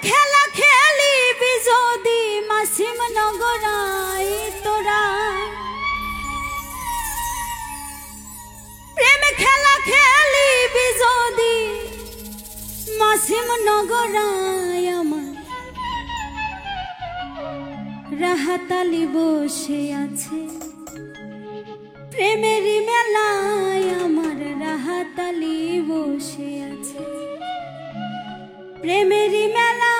খেলা খেলিবি যদি মাসিম নগরাই তোরা, প্রেম খেলা খেলিবি যদি মাসিম নগরাই আমার রাহাতালি বসে আছে প্রেমেরই মেলায়, আমার রাহাতালি বসে আছে প্রেমেরই মেলা।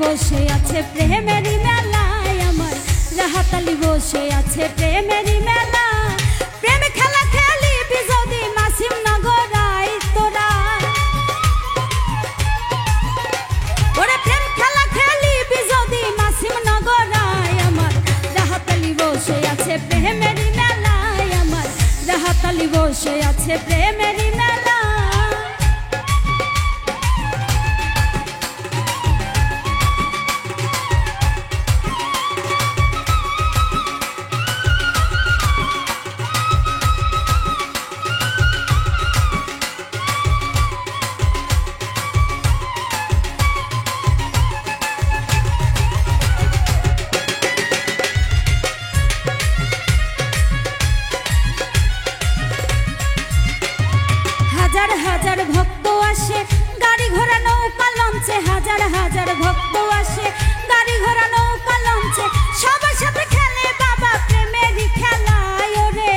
বসে আছে প্রেমেরই মেলায়, আমার রাহাতালি বসে আছে প্রেমেরই মেলা। প্রেম খেলা খেলিবি যদি মাসিম নগরাই তোরা, ওরে প্রেম খেলা খেলিবি যদি মাসিম নগরাই, আমার রাহাতালি বসে আছে প্রেমেরই মেলায়, আমার রাহাতালি বসে আছে প্রেমেরই মেলা। হাজার হাজার ভক্ত আসে গাড়ি ঘোড়া নৌকা লঞ্চে, হাজার হাজার ভক্ত আসে গাড়ি ঘোড়া নৌকা লঞ্চে, সবার সাথে খেলে বাবা প্রেমেরই খেলায়। ওরে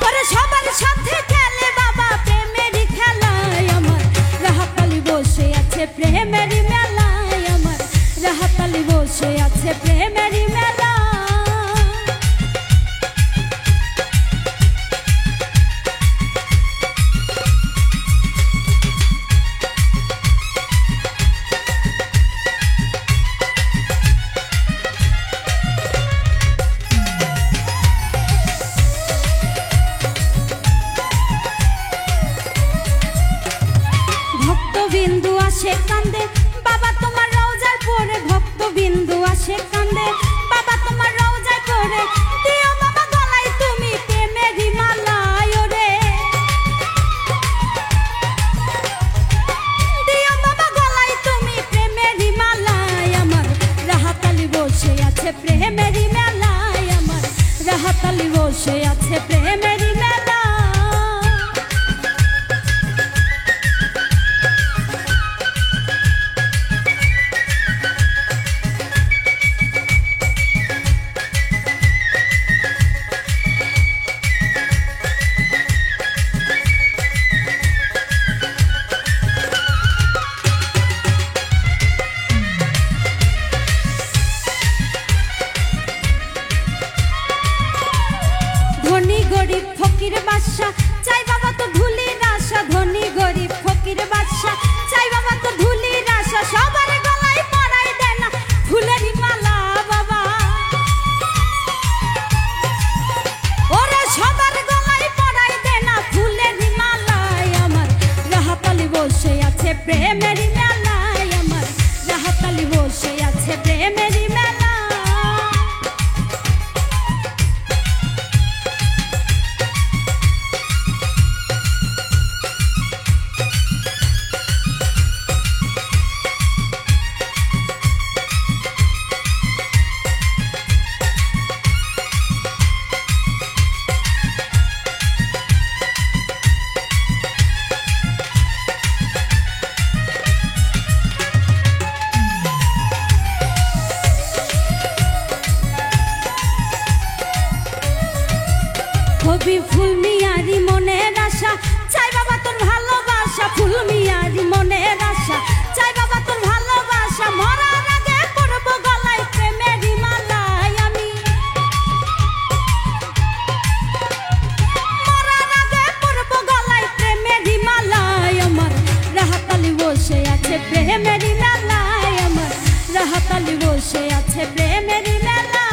ওরে সবার সাথে খেলে বাবা প্রেমেরই খেলায়, আমার রাহাতালি বসে আছে প্রেমেরই মেলায়, আমার রাহাতালি বসে আছে প্রেমেরই মেলা। বিন্দু আসে কান্দে বাবা তোমার রওজায় পড়ে, ভক্ত বিন্দু আসে কান্দে বাবা তোমার রওজায় পড়ে, দিও বাবা গলায় তুমি প্রেমেরই মালা। ওরে দিও বাবা গলায় তুমি প্রেমেরই মালা, আমার রাহাতালি বসে আছে প্রেমেরই মেলায়, আমার রাহাতালি বসে আছে প্রেমেরই মেলা। ধনী গরিব ফকির বাদশা চাই বাবা তো ধুলির আশা, ধনী গরিব ফকির বাদশা চাই বাবা তো ধুলির আশা, সবার গলায় পরাই দেয় না ফুলেরই মালা বাবা। ওরে সবার গলায় পরাই দেয় না ফুলেরই মালায়, আমার রাহাতালি বসে আছে প্রেমেরই মেলায়, আমার রাহাতালি বসে আছে প্রেমেরই মেলা। প্রেমেরই মেলায় আমার রাহাত আলী বসে আছে প্রেমেরই মেলায়।